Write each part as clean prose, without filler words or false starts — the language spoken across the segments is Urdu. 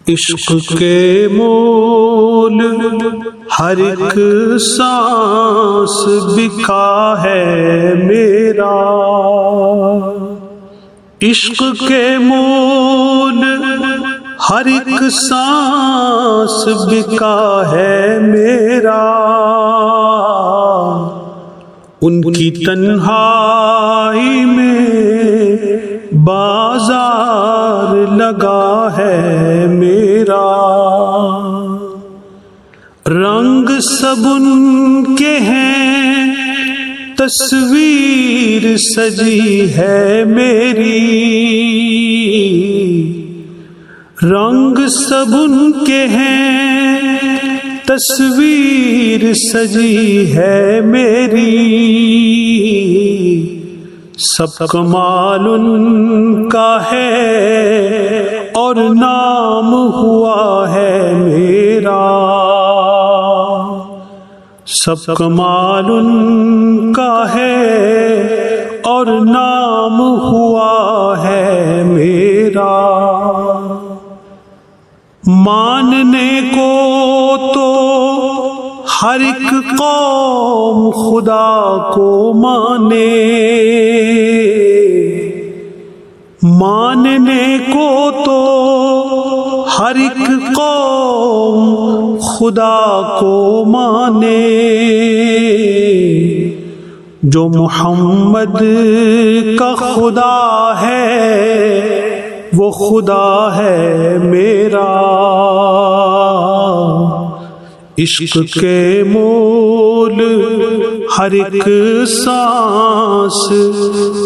عشق کے مول ہر ایک سانس بکا ہے میرا، عشق کے مول ہر ایک سانس بکا ہے میرا، ان کی تنہائی میں بازار لگا ہے میرا، رنگ سب ان کے ہیں تصویر سجی ہے میری، رنگ سب ان کے ہیں تصویر سجی ہے میری، سب کمال ان کا ہے اور نام ہوا ہے میرا، سب کمال ان کا ہے اور نام ہوا ہے میرا، ماننے کو تو ہر ایک قوم خدا کو مانے، ماننے کو تو ہر ایک قوم خدا کو مانے، جو محمد کا خدا ہے وہ خدا ہے میرا، عشق کے مول ہر ایک سانس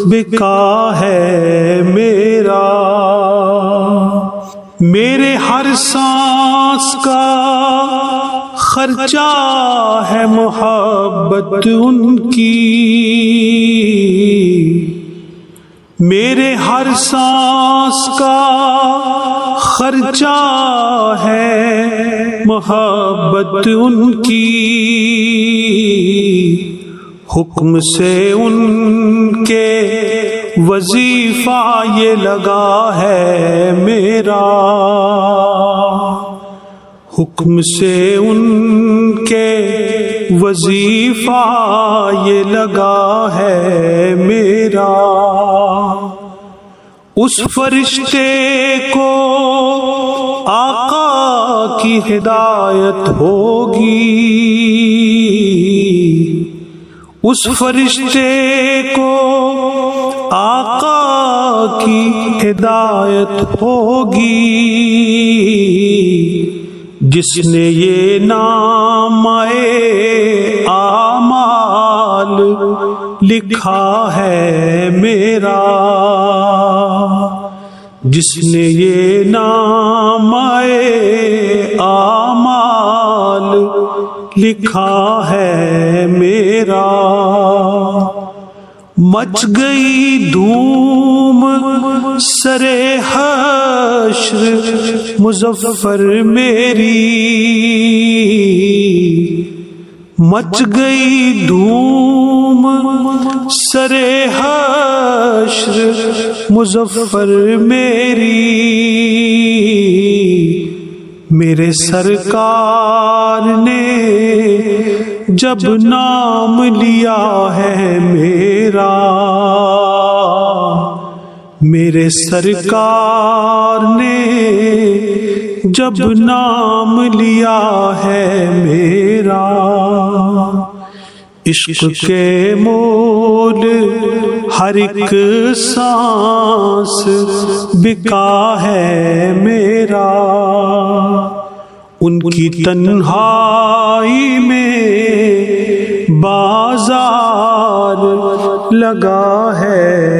بکا ہے میرا، میرے ہر سانس کا خرچہ ہے محبت ان کی، میرے ہر سانس کا خرچہ ہے محبت ان کی، حکم سے ان کے وظیفہ یہ لگا ہے میرا، حکم سے ان کے وظیفہ یہ لگا ہے میرا، اس فرشتے کو آقا کی ہدایت ہوگی، اس فرشتے کو آقا کی ہدایت ہوگی، جس نے یہ نامۂ اعمال لکھا ہے میرا، جس نے یہ نامۂ اعمال لکھا ہے میرا، مچ گئی دھوم سرے حشر مظفر میری، مچ گئی دھوم سرے حشر مظفر میری، میرے سرکار نے جب نام لیا ہے میرا، میرے سرکار نے جب نام لیا ہے میرا، عشق کے مول ہر ایک سانس بکا ہے میرا، ان کی تنہائی میں بازار لگا ہے